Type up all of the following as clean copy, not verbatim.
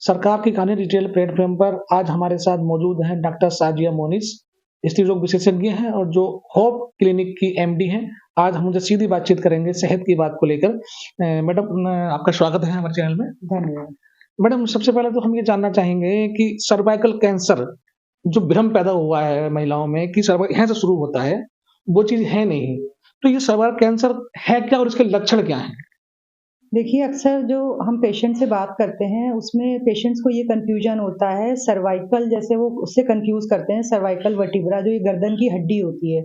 सरकार की कहानी डिजिटल प्लेटफ़ॉर्म पर आज हमारे साथ मौजूद हैं डॉक्टर साजिया मोनिस, स्त्री रोग विशेषज्ञ हैं और जो होप क्लिनिक की एमडी हैं। आज हम उनसे सीधी बातचीत करेंगे सेहत की बात को लेकर। मैडम आपका स्वागत है हमारे चैनल में। धन्यवाद। मैडम सबसे पहले तो हम ये जानना चाहेंगे कि सर्वाइकल कैंसर जो भ्रम पैदा हुआ है महिलाओं में कि यहाँ से शुरू होता है, वो चीज़ है नहीं। तो ये सर्वाइकल कैंसर है क्या और इसके लक्षण क्या हैं? देखिए, अक्सर जो हम पेशेंट से बात करते हैं, उसमें पेशेंट्स को ये कन्फ्यूजन होता है सर्वाइकल जैसे वो उससे कन्फ्यूज़ करते हैं सर्वाइकल वर्टिब्रा जो ये गर्दन की हड्डी होती है।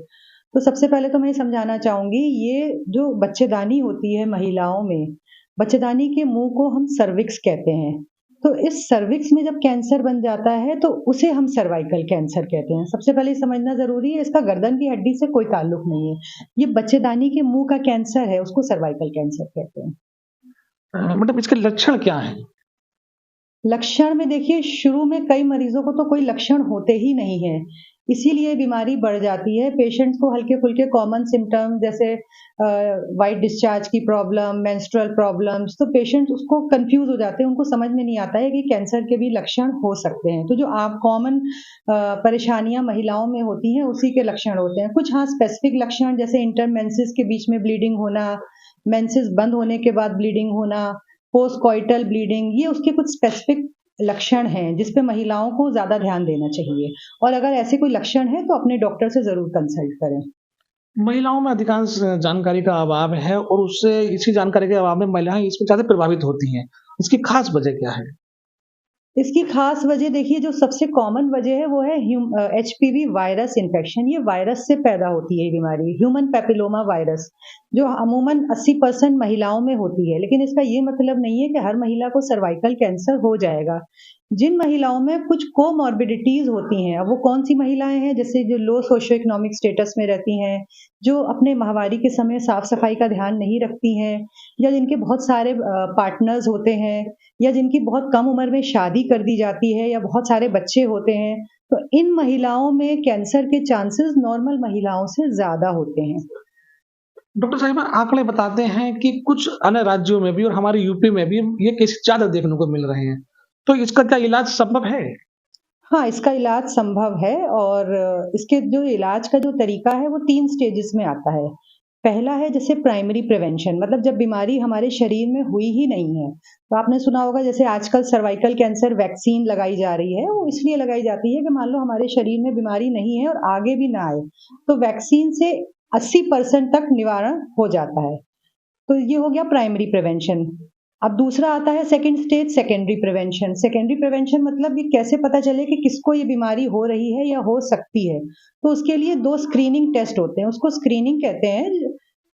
तो सबसे पहले तो मैं ये समझाना चाहूँगी, ये जो बच्चेदानी होती है महिलाओं में, बच्चेदानी के मुँह को हम सर्विक्स कहते हैं। तो इस सर्विक्स में जब कैंसर बन जाता है, तो उसे हम सर्वाइकल कैंसर कहते हैं। सबसे पहले ये समझना ज़रूरी है, इसका गर्दन की हड्डी से कोई ताल्लुक नहीं है। ये बच्चेदानी के मुँह का कैंसर है, उसको सर्वाइकल कैंसर कहते हैं। मतलब इसके लक्षण क्या हैं? लक्षण में देखिए शुरू में कई मरीज़ों को तो कोई लक्षण होते ही नहीं हैं, इसीलिए बीमारी बढ़ जाती है। पेशेंट्स को हल्के-फुल्के कॉमन सिम्पटम्स जैसे व्हाइट डिस्चार्ज की प्रॉब्लम, मेंस्ट्रुअल प्रॉब्लम्स, तो पेशेंट्स उसको कन्फ्यूज़ हो जाते हैं, उनको समझ में नहीं आता है कि कैंसर के भी लक्षण हो सकते हैं। तो जो आप कॉमन परेशानियाँ महिलाओं में होती हैं, उसी के लक्षण होते हैं। कुछ हाँ स्पेसिफिक लक्षण जैसे इंटरमेंसेस के बीच में ब्लीडिंग होना, मेंसेस बंद होने के बाद ब्लीडिंग होना, पोस्ट कॉइटल ब्लीडिंग, ये उसके कुछ स्पेसिफिक लक्षण हैं जिस पे महिलाओं को ज़्यादा ध्यान देना चाहिए और अगर ऐसे कोई लक्षण है तो अपने डॉक्टर से ज़रूर कंसल्ट करें। महिलाओं में अधिकांश जानकारी का अभाव है और उससे इसी जानकारी के अभाव में महिलाएँ इसमें ज़्यादा प्रभावित होती हैं। इसकी खास वजह क्या है? इसकी ख़ास वजह देखिए जो सबसे कॉमन वजह है वो है एचपीवी वायरस इन्फेक्शन। ये वायरस से पैदा होती है ये बीमारी, ह्यूमन पैपिलोमा वायरस, जो अमूमन 80% महिलाओं में होती है। लेकिन इसका ये मतलब नहीं है कि हर महिला को सर्वाइकल कैंसर हो जाएगा। जिन महिलाओं में कुछ कोमॉर्बिडिटीज़ होती हैं, अब वो कौन-सी महिलाएँ हैं जैसे जो लो सोशियो इकोनॉमिक स्टेटस में रहती हैं, जो अपने माहवारी के समय साफ-सफाई का ध्यान नहीं रखती हैं या जिनके बहुत सारे पार्टनर्स होते हैं या जिनकी बहुत कम उम्र में शादी कर दी जाती है या बहुत सारे बच्चे होते हैं, तो इन महिलाओं में कैंसर के चांसेस नॉर्मल महिलाओं से ज़्यादा होते हैं। डॉक्टर साहिबा आंकड़े बताते हैं कि कुछ अन्य राज्यों में भी और हमारे यूपी में भी ये केस ज़्यादा देखने को मिल रहे हैं। तो इसका क्या इलाज संभव है? हाँ, इसका इलाज संभव है और इसके जो इलाज का जो तरीका है वो 3 स्टेजेस में आता है। पहला है जैसे प्राइमरी प्रिवेंशन मतलब जब बीमारी हमारे शरीर में हुई ही नहीं है। तो आपने सुना होगा जैसे आजकल सर्वाइकल कैंसर वैक्सीन लगाई जा रही है, वो इसलिए लगाई जाती है कि मान लो हमारे शरीर में बीमारी नहीं है और आगे भी ना आए। तो वैक्सीन से 80% तक निवारण हो जाता है। तो ये हो गया प्राइमरी प्रिवेंशन। अब दूसरा आता है second stage secondary prevention. Secondary prevention मतलब ये कैसे पता चले कि किसको ये बीमारी हो रही है या हो सकती है। तो उसके लिए 2 स्क्रीनिंग टेस्ट होते हैं, उसको स्क्रीनिंग कहते हैं।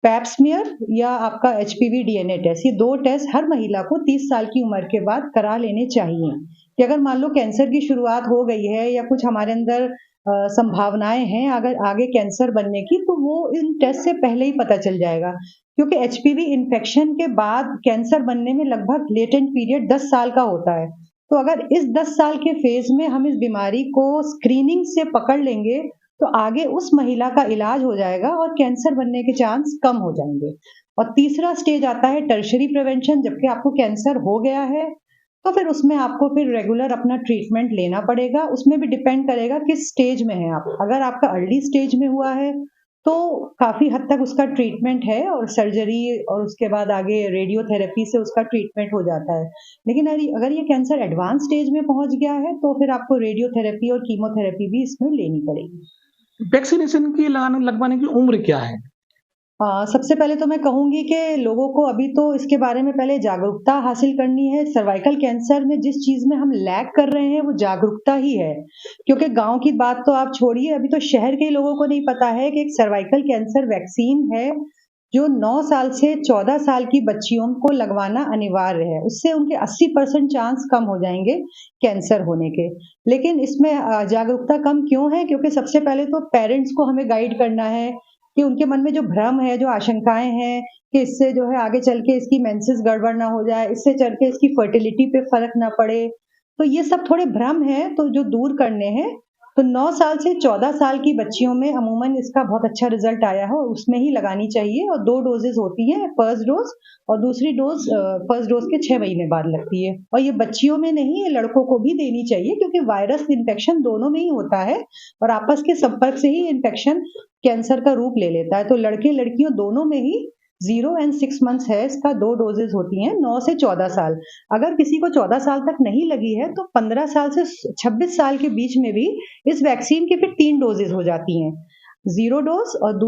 पैप स्मीयर या आपका एचपीवी डीएनए टेस्ट, ये 2 टेस्ट हर महिला को 30 साल की उम्र के बाद करा लेने चाहिए कि अगर मान लो कैंसर की शुरुआत हो गई है या कुछ हमारे अंदर संभावनाएँ हैं अगर आगे कैंसर बनने की, तो वो इन टेस्ट से पहले ही पता चल जाएगा। क्योंकि एचपीवी इन्फेक्शन के बाद कैंसर बनने में लगभग लेटेंट पीरियड 10 साल का होता है। तो अगर इस 10 साल के फेज़ में हम इस बीमारी को स्क्रीनिंग से पकड़ लेंगे, तो आगे उस महिला का इलाज हो जाएगा और कैंसर बनने के चांस कम हो जाएँगे। और तीसरा स्टेज आता है टर्शियरी प्रिवेंशन जबकि आपको कैंसर हो गया है, तो फिर उसमें आपको फिर रेगुलर अपना ट्रीटमेंट लेना पड़ेगा। उसमें भी डिपेंड करेगा किस स्टेज में हैं आप। अगर आपका अर्ली स्टेज में हुआ है, तो काफ़ी हद तक उसका ट्रीटमेंट है और सर्जरी और उसके बाद आगे रेडियोथेरेपी से उसका ट्रीटमेंट हो जाता है। लेकिन अगर ये कैंसर एडवांस स्टेज में पहुँच गया है, तो फिर आपको रेडियोथेरेपी और कीमोथेरेपी भी इसमें लेनी पड़ेगी। वैक्सीनेशन की लगवाने की उम्र क्या है? सबसे पहले तो मैं कहूँगी कि लोगों को अभी तो इसके बारे में पहले जागरूकता हासिल करनी है। सर्वाइकल कैंसर में जिस चीज़ में हम लैग कर रहे हैं, वो जागरूकता ही है। क्योंकि गाँव की बात तो आप छोड़िए, अभी तो शहर के लोगों को नहीं पता है कि एक सर्वाइकल कैंसर वैक्सीन है, जो 9 साल से 14 साल की बच्चियों को लगवाना अनिवार्य है। उससे उनके 80% चांस कम हो जाएँगे कैंसर होने के। लेकिन इसमें जागरूकता कम क्यों है? क्योंकि सबसे पहले तो पेरेंट्स को हमें गाइड करना है कि उनके मन में जो भ्रम है, जो आशंकाएँ हैं कि इससे जो है आगे चल के इसकी मेंसेस गड़बड़ ना हो जाए, इससे चल के इसकी फर्टिलिटी पे फ़र्क ना पड़े। तो ये सब थोड़े भ्रम हैं, तो जो दूर करने हैं तो 9 साल से 14 साल की बच्चियों में अमूमन इसका बहुत अच्छा रिज़ल्ट आया है और उसमें ही लगानी चाहिए और 2 डोज़ेज़ होती हैं, फर्स्ट डोज़ और दूसरी डोज़ फर्स्ट डोज़ के 6 महीने बाद लगती है। और ये बच्चियों में नहीं, ये लड़कों को भी देनी चाहिए क्योंकि वायरस इन्फेक्शन दोनों में ही होता है और आपस के संपर्क से ही इन्फेक्शन कैंसर का रूप ले लेता है। तो लड़के-लड़कियों दोनों में ही 0 एंड 6 मंथ्स है इसका 2 डोज़ेज़ होती हैं, 9 से 14 साल। अगर किसी को 14 साल तक नहीं लगी है तो 15 साल से 26 साल के बीच में भी इस वैक्सीन के फिर 3 डोज़ेज़ हो जाती हैं। 0 डोज़ और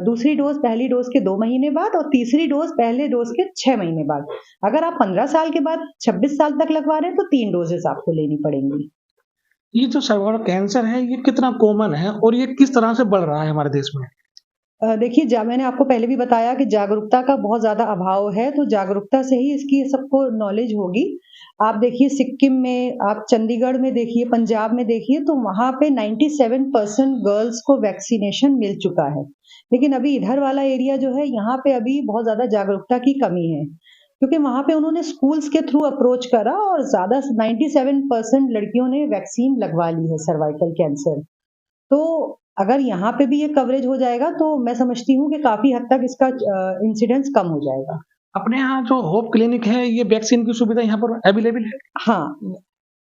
दूसरी डोज़ पहली डोज़ के 2 महीने बाद और तीसरी डोज़ पहले डोज़ के 6 महीने बाद। अगर आप 15 साल के बाद 26 साल तक लगवा रहे हैं तो 3 डोज़ेज़ आपको लेनी पड़ेंगी। ये जो सर्वाइकल कैंसर है, ये कितना कॉमन है और ये किस तरह से बढ़ रहा है हमारे देश में? देखिए मैंने आपको पहले भी बताया कि जागरूकता का बहुत ज़्यादा अभाव है, तो जागरूकता से ही इसकी सबको नॉलेज होगी। आप देखिए सिक्किम में, आप चंडीगढ़ में देखिए, पंजाब में देखिए तो वहाँ पे 97% गर्ल्स को वैक्सीनेशन मिल चुका है। लेकिन अभी इधर वाला एरिया जो है, यहाँ पे अभी बहुत ज़्यादा जागरूकता की कमी है। क्योंकि वहाँ पे उन्होंने स्कूल्स के थ्रू अप्रोच करा और ज़्यादा 97% लड़कियों ने वैक्सीन लगवा ली है सर्वाइकल कैंसर। तो अगर यहाँ पे भी ये कवरेज हो जाएगा तो मैं समझती हूँ कि काफ़ी हद तक इसका इंसिडेंस कम हो जाएगा। अपने यहाँ जो होप क्लिनिक है, ये वैक्सीन की सुविधा यहाँ पर अवेलेबल है? हाँ,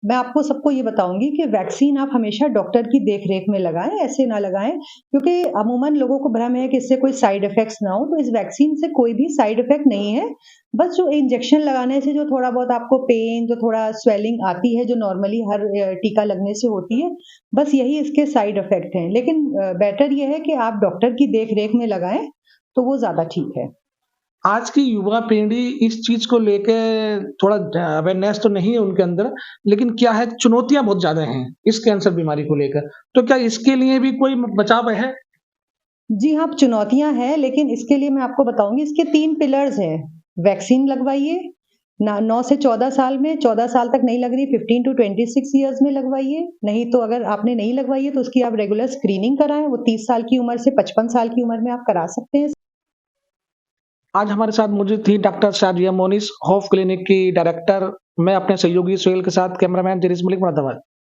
मैं आपको सबको ये बताऊँगी कि वैक्सीन आप हमेशा डॉक्टर की देख-रेख में लगाएँ, ऐसे ना लगाएँ क्योंकि अमूमन लोगों को भ्रम है कि इससे कोई साइड इफ़ेक्ट्स ना हो, तो इस वैक्सीन से कोई भी साइड इफ़ेक्ट नहीं है। बस जो इंजेक्शन लगाने से जो थोड़ा बहुत आपको पेन, जो थोड़ा स्वेलिंग आती है, जो नॉर्मली हर टीका लगने से होती है, बस यही इसके साइड इफ़ेक्ट हैं। लेकिन बेटर ये है कि आप डॉक्टर की देख-रेख में लगाएँ, तो वो ज़्यादा ठीक है। आज की युवा पीढ़ी इस चीज़ को लेके थोड़ा अवेयरनेस तो नहीं है उनके अंदर, लेकिन क्या है चुनौतियाँ बहुत ज़्यादा हैं, इस कैंसर बीमारी को लेकर। तो क्या इसके लिए भी कोई बचाव है? जी हाँ, चुनौतियाँ हैं, लेकिन इसके लिए मैं आपको बताऊँगी इसके 3 पिलर्स हैं। वैक्सीन लगवाइए, ना 9 से 14 साल में, 14 साल तक नहीं लग रही 15 टू 26 इयर्स में लगवाइए, नहीं तो अगर आपने नहीं लगवाई है तो उसकी आप रेगुलर स्क्रीनिंग कराएँ, वो 30 साल की उम्र से 55 साल की उम्र में आप करा सकते हैं। आज हमारे साथ मौजूद थी doctor Shazia Monis, hope clinic की डायरेक्टर। मैं अपने सहयोगी सोहेल के साथ कैमरामैन जेरिस मलिक, मुरादाबाद।